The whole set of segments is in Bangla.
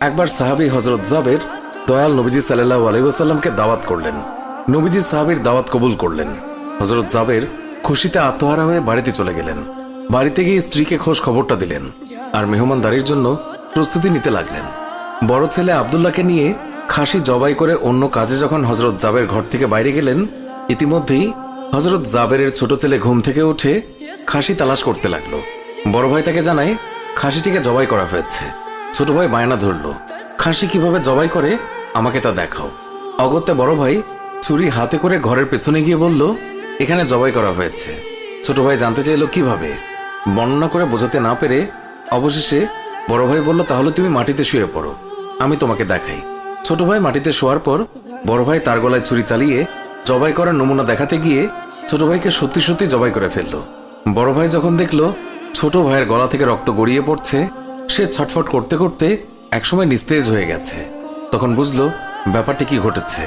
একবার সাহাবী হযরত জাবের দয়াল নবীজি সাল্লাল্লাহু আলাইহি ওয়াসাল্লামকে দাওয়াত করলেন। নবীজি সাহাবীর দাওয়াত কবুল করলেন। হযরত জাবের খুশিতে আত্মহারা হয়ে বাড়িতে চলে গেলেন। বাড়িতে গিয়ে স্ত্রীকে খোঁজ খবরটা দিলেন আর মেহমানদারির জন্য প্রস্তুতি নিতে লাগলেন। বড় ছেলে আব্দুল্লাহকে নিয়ে খাসি জবাই করে অন্য কাজে যখন হযরত জাবের ঘর থেকে বাইরে গেলেন, ইতিমধ্যেই হযরত জাবেরের ছোট ছেলে ঘুম থেকে উঠে খাসি তালাশ করতে লাগলো। বড় ভাই তাকে জানায় খাসিটিকে জবাই করা হয়েছে। ছোট ভাই বায়না ধরলো, খাসি কিভাবে জবাই করে আমাকে তা দেখাও। অগত্যা বড় ভাই ছুরি হাতে করে ঘরের পেছনে গিয়ে বলল, এখানে জবাই করা হয়েছে। ছোট ভাই জানতে চাইল কিভাবে। বর্ণনা করে বোঝাতে না পেরে অবশেষে বড় ভাই বলল, তাহলে তুমি মাটিতে শুয়ে পড়ো, আমি তোমাকে দেখাই। ছোট ভাই মাটিতে শোয়ার পর বড় ভাই তার গলায় ছুরি চালিয়ে জবাই করার নমুনা দেখাতে গিয়ে ছোট ভাইকে সত্যি সত্যি জবাই করে ফেলল। বড় ভাই যখন দেখল ছোট ভাইয়ের গলা থেকে রক্ত গড়িয়ে পড়ছে, সে ছটফট করতে করতে একসময় নিস্তেজ হয়ে গেছে। তখন বুঝলো ব্যাপারটি কি ঘটেছে।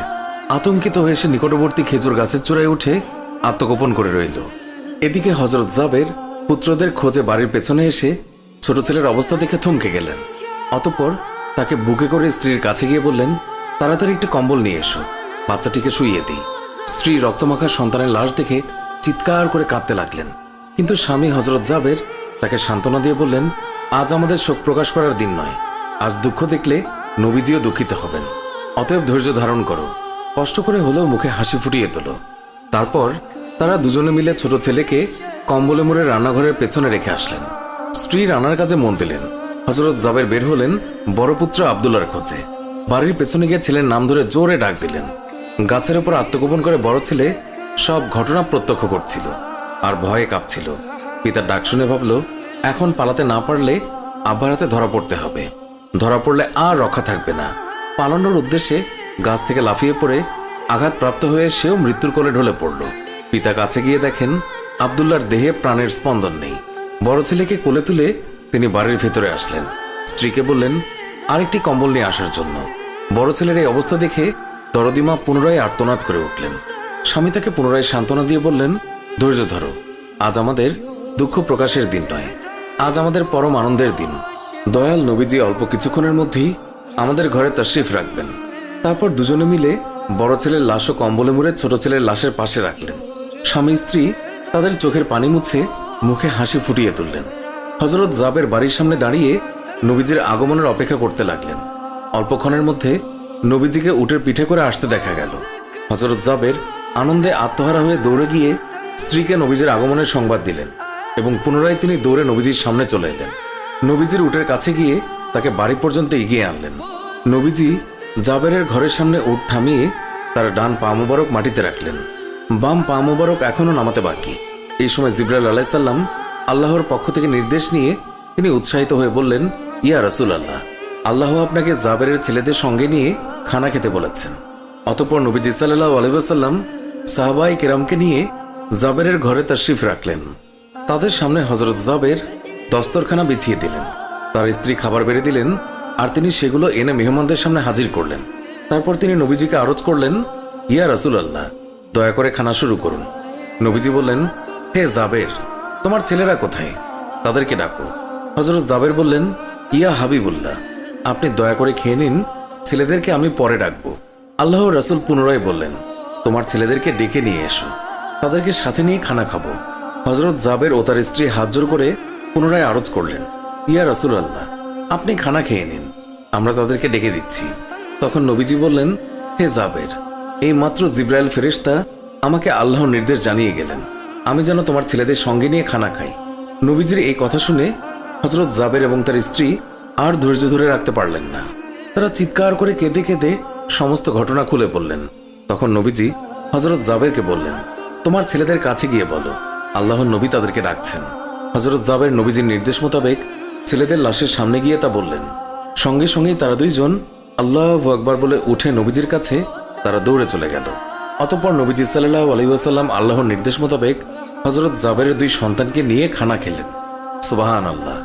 আতঙ্কিত হয়ে সে নিকটবর্তী খেজুর গাছের চূড়ায় উঠে আত্মগোপন করে রইল। এদিকে হযরত জাবের পুত্রদের খোঁজে বাড়ির পেছনে এসে ছোট ছেলের অবস্থা দেখে থমকে গেলেন। অতঃপর তাকে বুকে করে স্ত্রীর কাছে গিয়ে বললেন, তাড়াতাড়ি একটি কম্বল নিয়ে এসো, বাচ্চাটিকে শুইয়ে দিই। স্ত্রী রক্তমাখা সন্তানের লাশ দেখে চিৎকার করে কাঁদতে লাগলেন। কিন্তু স্বামী হযরত জাবের তাকে সান্ত্বনা দিয়ে বললেন, আজ আমাদের শোক প্রকাশ করার দিন নয়, আজ দুঃখ দেখলে নবীজিও দুঃখিত হবেন। অতএব ধৈর্য ধারণ করো, কষ্ট করে হলেও মুখে হাসি ফুটিয়ে তোলো। তারপর তারা দুজনে মিলে ছোট ছেলেকে কম্বলে মুড়ে রান্নাঘরের পেছনে রেখে আসলেন। স্ত্রী রান্নার কাজে মন দিলেন। হযরত জাবের বের হলেন বড় পুত্র আব্দুল্লাহর খোঁজে। বাড়ির পেছনে গিয়ে ছেলের নাম ধরে জোরে ডাক দিলেন। গাছের উপর আত্মগোপন করে বড় ছেলে সব ঘটনা প্রত্যক্ষ করছিল আর ভয়ে কাঁপছিল। পিতার ডাক শুনে ভাবল, এখন পালাতে না পারলে আব্বার হাতে ধরা পড়তে হবে। ধরা পড়লে আর রক্ষা থাকবে না। পালানোর উদ্দেশ্যে গাছ থেকে লাফিয়ে পড়ে আঘাতপ্রাপ্ত হয়ে সেও মৃত্যুর কোলে ঢলে পড়ল। পিতা কাছে গিয়ে দেখেন আব্দুল্লাহর দেহে প্রাণের স্পন্দন নেই। বড় ছেলেকে কোলে তুলে তিনি বাড়ির ভেতরে আসলেন। স্ত্রীকে বললেন আরেকটি কম্বল নিয়ে আসার জন্য। বড় ছেলের এই অবস্থা দেখে দরদিমা পুনরায় আর্তনাদ করে উঠলেন। স্বামী তাকে পুনরায় সান্ত্বনা দিয়ে বললেন, ধৈর্য ধরো, আজ আমাদের দুঃখ প্রকাশের দিন নয়, আজ আমাদের পরম আনন্দের দিন। দয়াল নবীজি অল্প কিছুক্ষণের মধ্যেই আমাদের ঘরে তাশরিফ রাখবেন। তারপর দুজনে মিলে বড় ছেলের লাশও কম্বলে মুড়ে ছোট ছেলের লাশের পাশে রাখলেন। স্বামী স্ত্রী তাদের চোখের পানি মুছে মুখে হাসি ফুটিয়ে তুললেন। হযরত জাবের বাড়ির সামনে দাঁড়িয়ে নবীজির আগমনের অপেক্ষা করতে লাগলেন। অল্পক্ষণের মধ্যে নবীজিকে উটের পিঠে করে আসতে দেখা গেল। হযরত জাবের আনন্দে আত্মহারা হয়ে দৌড়ে গিয়ে স্ত্রীকে নবীজির আগমনের সংবাদ দিলেন এবং পুনরায় তিনি দৌড়ে নবীজির সামনে চলে এলেন। নবীজির উটের কাছে গিয়ে তাকে বাড়ি পর্যন্ত এগিয়ে আনলেন। নবীজি জাবেরের ঘরের সামনে উট থামিয়ে তার ডান পা মোবারক মাটিতে রাখলেন, বাম পা মোবারক এখনো নামাতে বাকি। এই সময় জিবরাইল আলাইহিস সালাম আল্লাহর পক্ষ থেকে নির্দেশ নিয়ে তিনি উৎসাহিত হয়ে বললেন, ইয়া রাসূলুল্লাহ, আল্লাহ আপনাকে জাবেরের ছেলেদের সঙ্গে নিয়ে খানা খেতে বলেছেন। অতঃপর নবীজি সাল্লাল্লাহু আলাইহি ওয়াসাল্লাম সাহাবায়ে কেরামকে নিয়ে জাবেরের ঘরে তাশরিফ রাখলেন। তাদের সামনে হযরত জাবের দস্তরখানা বিছিয়ে দিলেন। তার স্ত্রী খাবার বেড়ে দিলেন আর তিনি সেগুলো এনে মেহমানদের সামনে হাজির করলেন। তারপর তিনি নবীজিকে আরজ করলেন, ইয়া রাসূলুল্লাহ, দয়া করে খানা শুরু করুন। নবীজি বললেন, হে জাবের, তোমার ছেলেরা কোথায়? তাদেরকে ডাকো। হযরত জাবের বললেন, ইয়া হাবিবুল্লাহ, আপনি দয়া করে খেয়ে নিন, ছেলেদেরকে আমি পরে ডাকবো। আল্লাহর রাসূল পুনরায় বললেন, তোমার ছেলেদেরকে ডেকে নিয়ে এসো, তাদেরকে সাথে নিয়ে খানা খাবো। হযরত জাবের ও তার স্ত্রী হাত জোর করে পুনরায় আরজ করলেন, ইয়া রাসূলুল্লাহ, আপনি খানা খেয়ে নিন, আমরা তাদেরকে ডেকে দিচ্ছি। তখন নবীজি বললেন, হে জাবের, এই মাত্র জিবরাইল ফেরেশতা আমাকে আল্লাহর নির্দেশ জানিয়ে গেলেন আমি যেন তোমার ছেলেদের সঙ্গে নিয়ে খানা খাই। নবীজির এই কথা শুনে হযরত জাবের এবং তার স্ত্রী আর ধৈর্য ধরে রাখতে পারলেন না। তারা চিৎকার করে কেঁদে কেঁদে সমস্ত ঘটনা খুলে বললেন। তখন নবীজি হযরত জাবেরকে বললেন, তোমার ছেলেদের কাছে গিয়ে বলো আল্লাহর নবী তাদেরকে ডাকছেন। হযরত জাবের নবীজির নির্দেশ মোতাবেক ছেলেদের লাশের সামনে গিয়ে তা বললেন। সঙ্গে সঙ্গেই তারা দুইজন আল্লাহু আকবার বলে উঠে নবীজির কাছে তারা দৌড়ে চলে গেল। অতঃপর নবীজি সাল্লাল্লাহু আলাইহি ওয়াসাল্লাম আল্লাহর নির্দেশ মোতাবেক হযরত জাবেরের দুই সন্তানকে নিয়ে খানা খেলেন। সুবহানাল্লাহ।